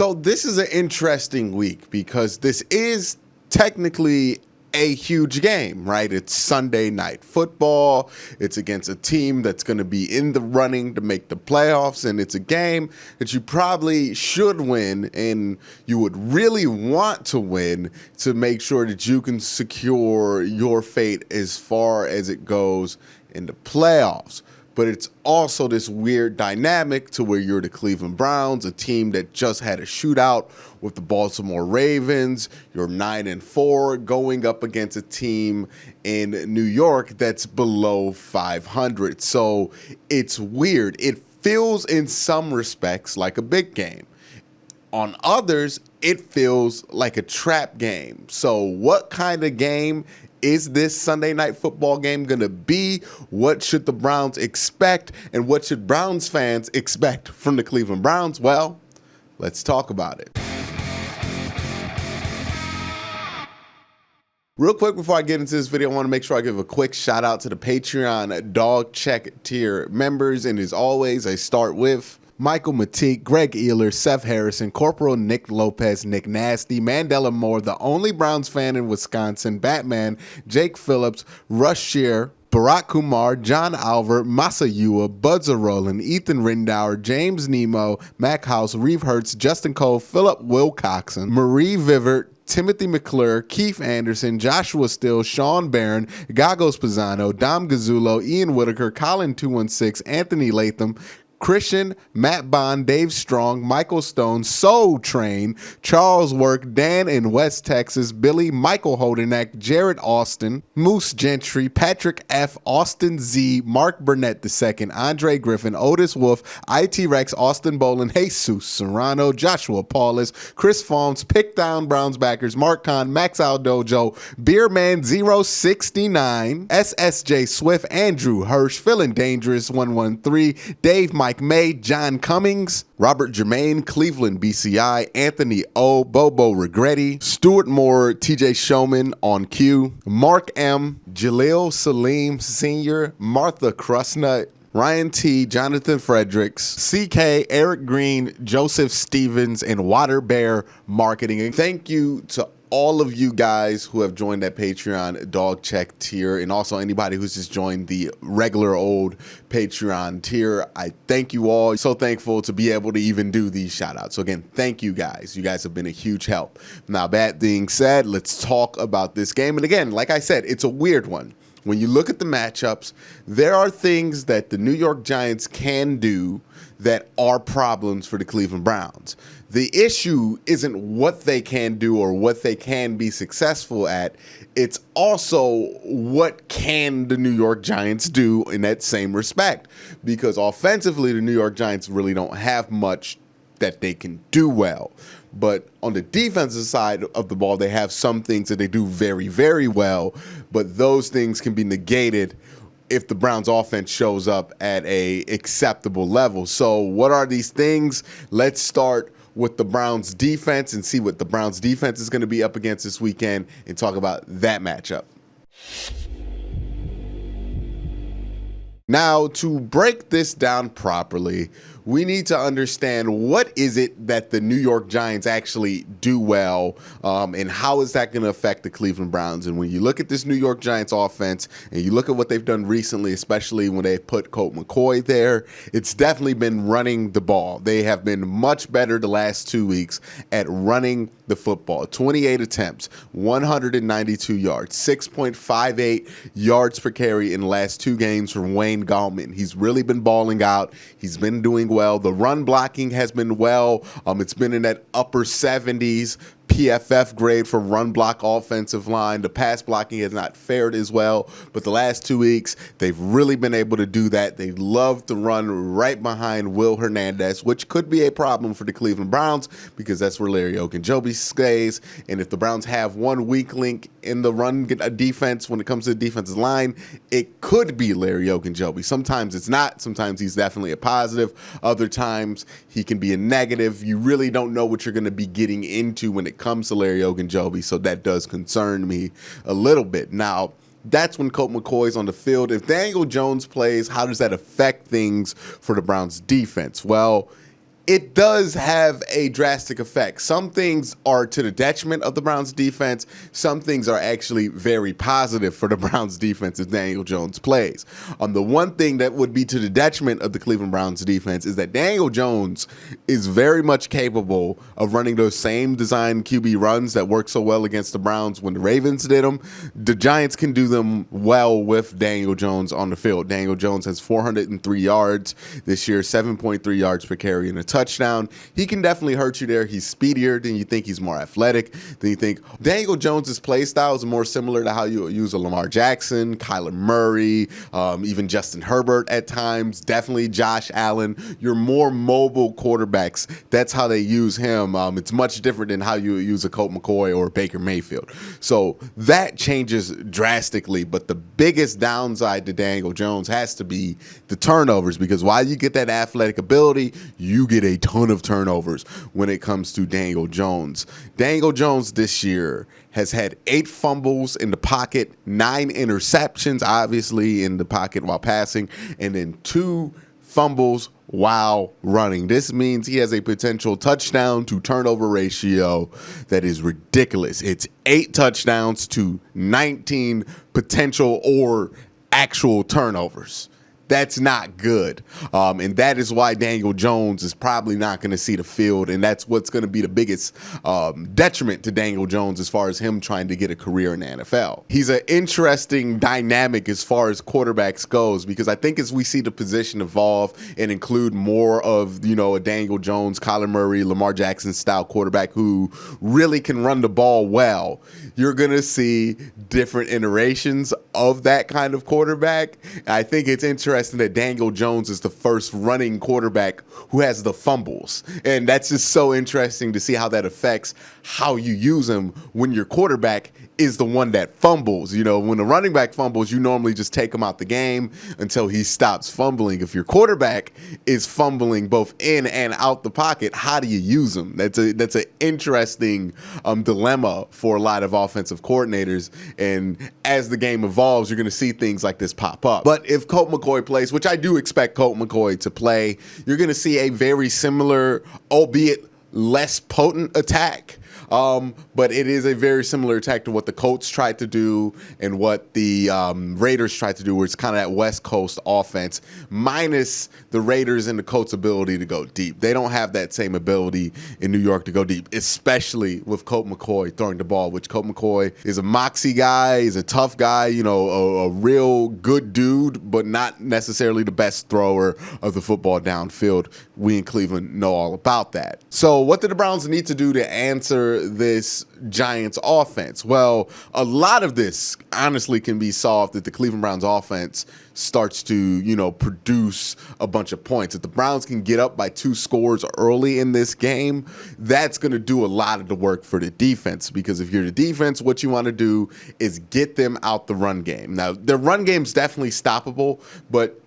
So this is an interesting week because this is technically a huge game, right? It's Sunday night football. It's against a team that's going to be in the running to make the playoffs, and it's a game that you probably should win and you would really want to win to make sure that you can secure your fate as far as it goes in the playoffs. But it's also this weird dynamic to where you're the Cleveland Browns, a team that just had a shootout with the Baltimore Ravens. You're 9-4 going up against a team in New York that's below 500. So it's weird. It feels in some respects like a big game. On others, it feels like a trap game. So what kind of game is this Sunday night football game going to be? What should the Browns expect? And what should Browns fans expect from the Cleveland Browns? Well, let's talk about it. Real quick before I get into this video, I want to make sure I give a quick shout out to the Patreon Dog Check tier members. And as always, I start with Michael Matique, Greg Ealer, Seth Harrison, Corporal Nick Lopez, Nick Nasty, Mandela Moore, the only Browns fan in Wisconsin, Batman, Jake Phillips, Rush Shear, Barack Kumar, John Alver, Masayua, Budza Roland, Ethan Rindauer, James Nemo, Mac House, Reeve Hertz, Justin Cole, Philip Wilcoxon, Marie Vivert, Timothy McClure, Keith Anderson, Joshua Still, Sean Barron, Gagos Pisano, Dom Gazzulo, Ian Whitaker, Colin 216, Anthony Latham, Christian, Matt Bond, Dave Strong, Michael Stone, Soul Train, Charles Work, Dan in West Texas, Billy, Michael Holdenack, Jared Austin, Moose Gentry, Patrick F., Austin Z., Mark Burnett II, Andre Griffin, Otis Wolf, IT Rex, Austin Bolin, Jesus Serrano, Joshua Paulus, Chris Farms, Pick Down Browns Backers, Mark Kahn, Max Al Dojo, Beerman 069, SSJ Swift, Andrew Hirsch, Feeling Dangerous 113, Dave Mike May, John Cummings, Robert Germain, Cleveland BCI, Anthony O, Bobo Regretti, Stuart Moore, TJ Showman on cue, Mark M, Jaleel Salim Sr., Martha Crusnut, Ryan T, Jonathan Fredericks, CK, Eric Green, Joseph Stevens, and Water Bear Marketing. And thank you to all of you guys who have joined that Patreon Dog Check tier, and also anybody who's just joined the regular old Patreon tier. I thank you all. So thankful to be able to even do these shout outs. So again, thank you guys. You guys have been a huge help. Now, that being said, let's talk about this game. And again, like I said, it's a weird one. When you look at the matchups, there are things that the New York Giants can do that are problems for the Cleveland Browns. The issue isn't what they can do or what they can be successful at. It's also what can the New York Giants do in that same respect. Because offensively, the New York Giants really don't have much that they can do well. But on the defensive side of the ball, they have some things that they do very, very well. But those things can be negated if the Browns offense shows up at a acceptable level. So what are these things? Let's start with the Browns defense and see what the Browns defense is going to be up against this weekend and talk about that matchup. Now, to break this down properly, we need to understand what is it that the New York Giants actually do well, and how is that going to affect the Cleveland Browns. And when you look at this New York Giants offense and you look at what they've done recently, especially when they put Colt McCoy there, it's definitely been running the ball. They have been much better the last 2 weeks at running the football. 28 attempts, 192 yards, 6.58 yards per carry in the last 2 games from Wayne Gallman. He's really been balling out. He's been doing well. The run blocking has been well. It's been in that upper 70s PFF grade for run block offensive line. The pass blocking has not fared as well, but the last 2 weeks, they've really been able to do that. They love to run right behind Will Hernandez, which could be a problem for the Cleveland Browns because that's where Larry Ogunjobi stays. And if the Browns have one weak link in the run defense when it comes to the defensive line, it could be Larry Ogunjobi. Sometimes it's not. Sometimes he's definitely a positive. Other times he can be a negative. You really don't know what you're going to be getting into when it comes to Larry Ogunjobi, so that does concern me a little bit. Now, that's when Colt McCoy's on the field. If Daniel Jones plays, how does that affect things for the Browns defense? Well, it does have a drastic effect. Some things are to the detriment of the Browns defense. Some things are actually very positive for the Browns defense if Daniel Jones plays. The one thing that would be to the detriment of the Cleveland Browns defense is that Daniel Jones is very much capable of running those same design QB runs that worked so well against the Browns when the Ravens did them. The Giants can do them well with Daniel Jones on the field. Daniel Jones has 403 yards this year, 7.3 yards per carry and a touchdown. He can definitely hurt you there. He's speedier than you think. He's more athletic than you think. Daniel Jones's play style is more similar to how you use a Lamar Jackson, Kyler Murray, even Justin Herbert at times, definitely Josh Allen. Your more mobile quarterbacks, that's how they use him. It's much different than how you use a Colt McCoy or Baker Mayfield. So that changes drastically, but the biggest downside to Daniel Jones has to be the turnovers, because while you get that athletic ability, you get a ton of turnovers when it comes to Daniel Jones. Daniel Jones this year has had 8 fumbles in the pocket, 9 interceptions, obviously, in the pocket while passing, and then 2 fumbles while running. This means he has a potential touchdown to turnover ratio that is ridiculous. It's 8 touchdowns to 19 potential or actual turnovers. That's not good. And that is why Daniel Jones is probably not going to see the field. And that's what's going to be the biggest detriment to Daniel Jones as far as him trying to get a career in the NFL. He's an interesting dynamic as far as quarterbacks goes, because I think as we see the position evolve and include more of, a Daniel Jones, Kyler Murray, Lamar Jackson style quarterback who really can run the ball well, you're going to see different iterations of that kind of quarterback. I think it's interesting that Daniel Jones is the first running quarterback who has the fumbles. And that's just so interesting to see how that affects how you use him when your quarterback is the one that fumbles. When the running back fumbles, you normally just take him out the game until he stops fumbling. If your quarterback is fumbling both in and out the pocket, how do you use him? That's an interesting dilemma for a lot of offensive coordinators. And as the game evolves, you're going to see things like this pop up. But if Colt McCoy plays, which I do expect Colt McCoy to play, you're going to see a very similar, albeit less potent attack. But it is a very similar attack to what the Colts tried to do and what the Raiders tried to do, where it's kind of that West Coast offense, minus the Raiders and the Colts' ability to go deep. They don't have that same ability in New York to go deep, especially with Colt McCoy throwing the ball, which Colt McCoy is a moxie guy, he's a tough guy, a real good dude, but not necessarily the best thrower of the football downfield. We in Cleveland know all about that. So what do the Browns need to do to answer this Giants offense? Well, a lot of this honestly can be solved if the Cleveland Browns offense starts to, produce a bunch of points. If the Browns can get up by 2 scores early in this game, that's going to do a lot of the work for the defense, because if you're the defense, what you want to do is get them out the run game. Now, their run game's definitely stoppable, but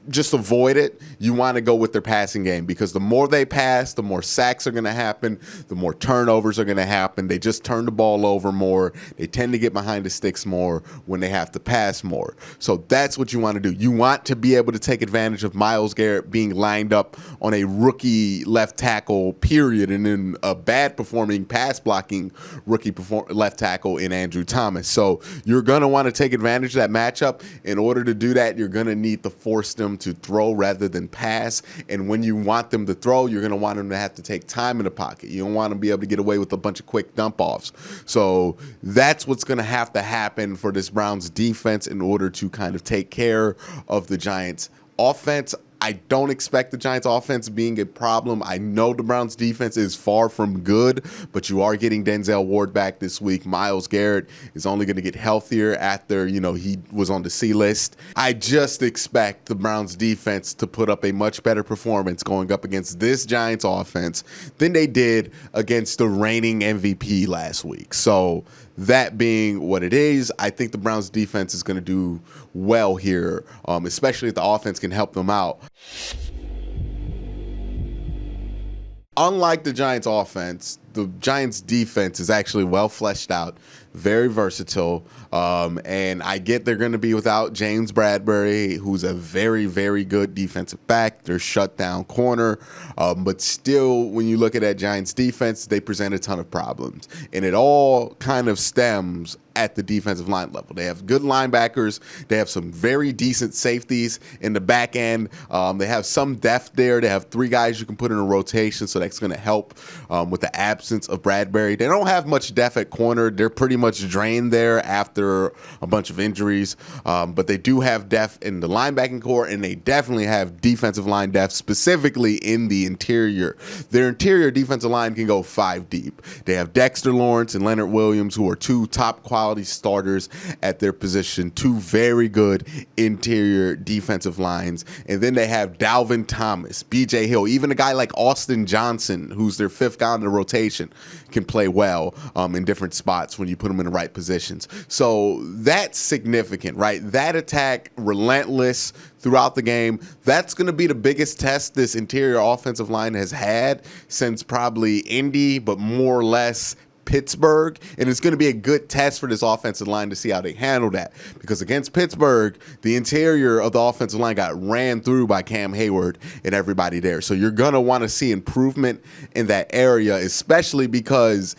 just avoid it. You want to go with their passing game, because the more they pass, the more sacks are going to happen, the more turnovers are going to happen. They just turn the ball over more. They tend to get behind the sticks more when they have to pass more. So that's what you want to do. You want to be able to take advantage of Myles Garrett being lined up on a rookie left tackle, period, and then a bad performing pass blocking rookie left tackle in Andrew Thomas. So you're going to want to take advantage of that matchup. In order to do that, you're going to need to force them to throw rather than pass. And when you want them to throw, you're going to want them to have to take time in the pocket. You don't want to be able to get away with a bunch of quick dump offs. So that's what's going to have to happen for this Browns defense in order to kind of take care of the Giants offense. I don't expect the Giants offense being a problem. I know the Browns defense is far from good, but you are getting Denzel Ward back this week. Myles Garrett is only going to get healthier after, he was on the C list. I just expect the Browns defense to put up a much better performance going up against this Giants offense than they did against the reigning MVP last week. So that being what it is, I think the Browns defense is going to do well here, especially if the offense can help them out. Unlike the Giants offense, the Giants defense is actually well fleshed out, very versatile. And I get they're going to be without James Bradbury, who's a very, very good defensive back. They're shut down corner. But still, when you look at that Giants defense, they present a ton of problems. And it all kind of stems at the defensive line level. They have good linebackers. They have some very decent safeties in the back end. They have some depth there. They have 3 guys you can put in a rotation, so that's going to help with the absence of Bradbury. They don't have much depth at corner. They're pretty much drained there after a bunch of injuries, but they do have depth in the linebacking core, and they definitely have defensive line depth, specifically in the interior. Their interior defensive line can go 5 deep. They have Dexter Lawrence and Leonard Williams, who are 2 top quality starters at their position, 2 very good interior defensive lines. And then they have Dalvin Thomas, BJ Hill, even a guy like Austin Johnson, who's their 5th guy in the rotation, can play well in different spots when you put them in the right positions. So that's significant, right? That attack, relentless throughout the game. That's going to be the biggest test this interior offensive line has had since probably Indy, but more or less Pittsburgh, and it's going to be a good test for this offensive line to see how they handle that, because against Pittsburgh, the interior of the offensive line got ran through by Cam Hayward and everybody there. So you're going to want to see improvement in that area, especially because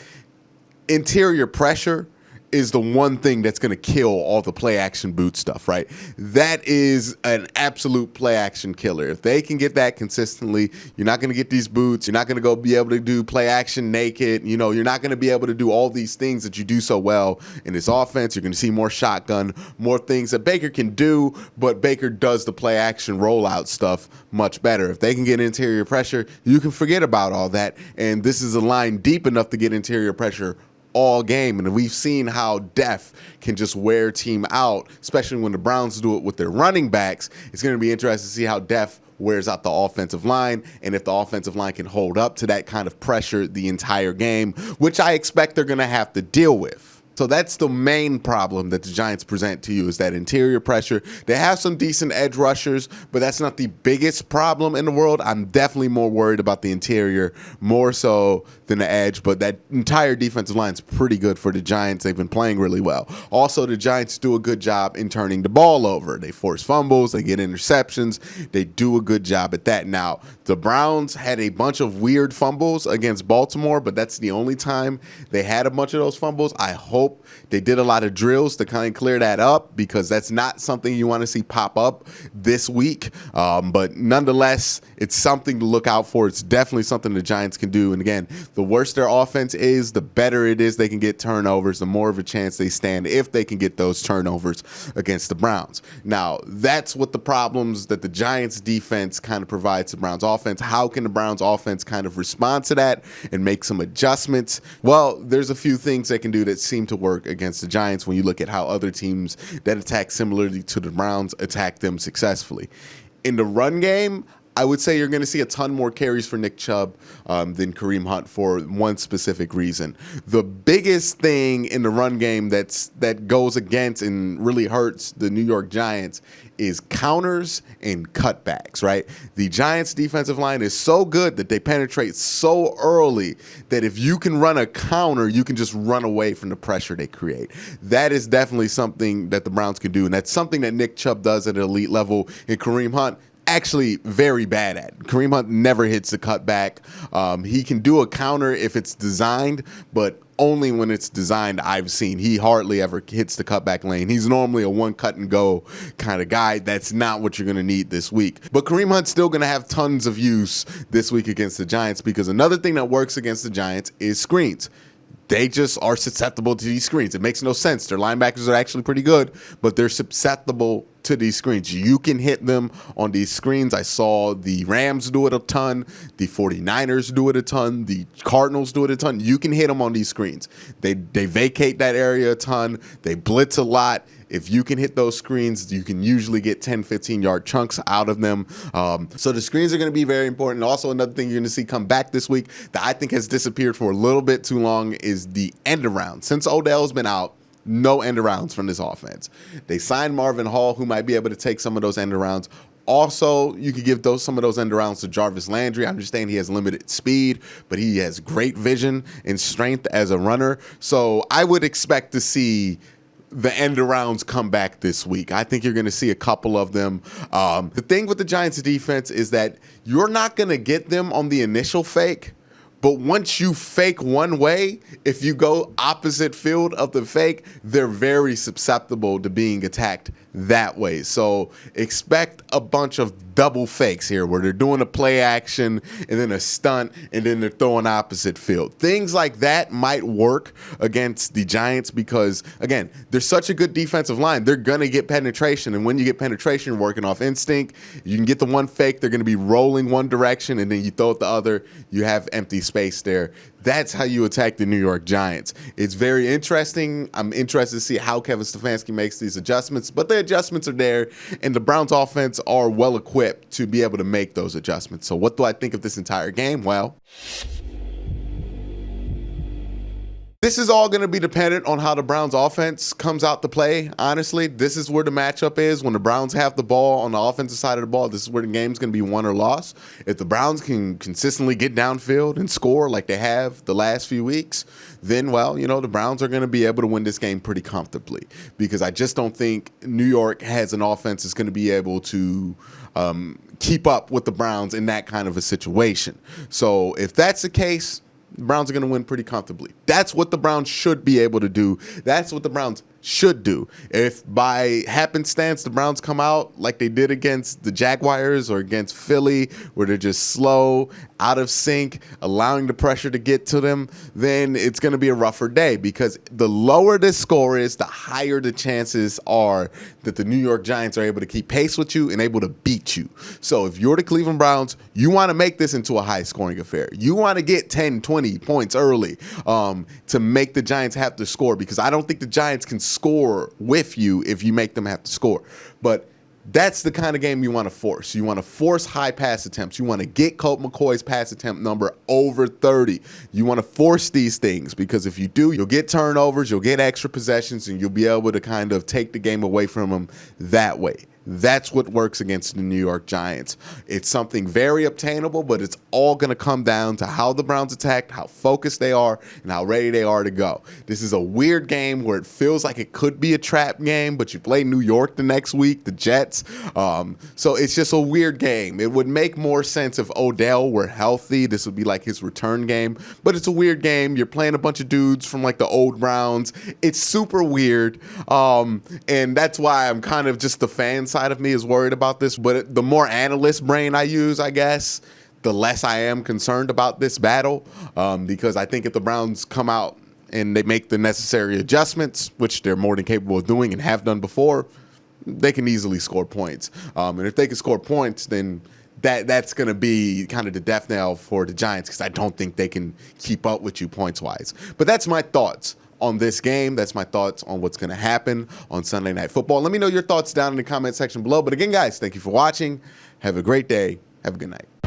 interior pressure is the one thing that's going to kill all the play action boot stuff, right? That is an absolute play action killer. If they can get that consistently, you're not going to get these boots. You're not going to go be able to do play action naked. You know, you're not going to be able to do all these things that you do so well in this offense. You're going to see more shotgun, more things that Baker can do, but Baker does the play action rollout stuff much better. If they can get interior pressure, you can forget about all that. And this is a line deep enough to get interior pressure all game, and we've seen how depth can just wear a team out, especially when the Browns do it with their running backs. It's going to be interesting to see how depth wears out the offensive line, and if the offensive line can hold up to that kind of pressure the entire game, which I expect they're going to have to deal with. So that's the main problem that the Giants present to you, is that interior pressure. They have some decent edge rushers, but that's not the biggest problem in the world. I'm definitely more worried about the interior, more so than the edge, but that entire defensive line is pretty good for the Giants. They've been playing really well. Also, the Giants do a good job in turning the ball over. They force fumbles, they get interceptions, they do a good job at that. Now, the Browns had a bunch of weird fumbles against Baltimore, but that's the only time they had a bunch of those fumbles. I hope they did a lot of drills to kind of clear that up, because that's not something you want to see pop up this week. But nonetheless, it's something to look out for. It's definitely something the Giants can do. And again, the worse their offense is, the better it is they can get turnovers, the more of a chance they stand if they can get those turnovers against the Browns. Now, that's what the problems that the Giants defense kind of provides the Browns offense. How can the Browns offense kind of respond to that and make some adjustments? Well, there's a few things they can do that seem to work against the Giants when you look at how other teams that attack similarly to the Browns attack them successfully. In the run game, I would say you're going to see a ton more carries for Nick Chubb than Kareem Hunt for one specific reason. The biggest thing in the run game that goes against and really hurts the New York Giants is counters and cutbacks, right? The Giants' defensive line is so good that they penetrate so early that if you can run a counter, you can just run away from the pressure they create. That is definitely something that the Browns can do, and that's something that Nick Chubb does at an elite level, and Kareem Hunt actually very bad at. Kareem Hunt never hits the cutback. He can do a counter if it's designed, but only when it's designed I've seen. He hardly ever hits the cutback lane. He's normally a one cut and go kind of guy. That's not what you're going to need this week. But Kareem Hunt's still going to have tons of use this week against the Giants, because another thing that works against the Giants is screens. They just are susceptible to these screens. It makes no sense. Their linebackers are actually pretty good, but they're susceptible to these screens. You can hit them on these screens. I saw the Rams do it a ton. The 49ers do it a ton. The Cardinals do it a ton. You can hit them on these screens. They vacate that area a ton. They blitz a lot. If you can hit those screens, you can usually get 10, 15-yard chunks out of them. So the screens are going to be very important. Also, another thing you're going to see come back this week that I think has disappeared for a little bit too long is the end around. Since Odell's been out, no end arounds from this offense. They signed Marvin Hall, who might be able to take some of those end arounds. Also, you could give some of those end arounds to Jarvis Landry. I understand he has limited speed, but he has great vision and strength as a runner. So I would expect to see the end arounds come back this week. I think you're going to see a couple of them. The thing with the Giants defense is that you're not going to get them on the initial fake. But once you fake one way, if you go opposite field of the fake, they're very susceptible to being attacked that way. So expect a bunch of double fakes here where they're doing a play action and then a stunt and then they're throwing opposite field. Things like that might work against the Giants because, again, they're such a good defensive line. They're going to get penetration. And when you get penetration, you're working off instinct. You can get the one fake. They're going to be rolling one direction and then you throw it the other. You have empty space there. That's how you attack the New York Giants. It's very interesting. I'm interested to see how Kevin Stefanski makes these adjustments, but the adjustments are there, and the Browns offense are well equipped to be able to make those adjustments. So what do I think of this entire game? Well, this is all going to be dependent on how the Browns offense comes out to play. Honestly, this is where the matchup is. When the Browns have the ball on the offensive side of the ball, this is where the game's going to be won or lost. If the Browns can consistently get downfield and score like they have the last few weeks, then, well, the Browns are going to be able to win this game pretty comfortably because I just don't think New York has an offense that's going to be able to keep up with the Browns in that kind of a situation. So if that's the case, the Browns are going to win pretty comfortably. That's what the Browns should be able to do. That's what the Browns should do. If by happenstance the Browns come out like they did against the Jaguars or against Philly, where they're just slow, out of sync, allowing the pressure to get to them, then it's going to be a rougher day because the lower the score is, the higher the chances are that the New York Giants are able to keep pace with you and able to beat you. So if you're the Cleveland Browns, you want to make this into a high-scoring affair. You want to get 10, 20 points early to make the Giants have to score because I don't think the Giants can score with you if you make them have to score. But that's the kind of game you want to force. You want to force high pass attempts. You want to get Colt McCoy's pass attempt number over 30. You want to force these things because if you do, you'll get turnovers, you'll get extra possessions, and you'll be able to kind of take the game away from them that way. That's what works against the New York Giants. It's something very obtainable, but it's all going to come down to how the Browns attack, how focused they are, and how ready they are to go. This is a weird game where it feels like it could be a trap game, but you play New York the next week, the Jets. So it's just a weird game. It would make more sense if Odell were healthy. This would be like his return game, but it's a weird game. You're playing a bunch of dudes from like the old Browns. It's super weird, and that's why I'm kind of just the fan side of me is worried about this, but the more analyst brain I use, I guess, the less I am concerned about this battle because I think if the Browns come out and they make the necessary adjustments, which they're more than capable of doing and have done before, they can easily score points. And if they can score points, then that's going to be kind of the death knell for the Giants because I don't think they can keep up with you points-wise. But that's my thoughts on this game. That's my thoughts on what's going to happen on Sunday Night Football. Let me know your thoughts down in the comment section below. But again, guys, thank you for watching. Have a great day. Have a good night.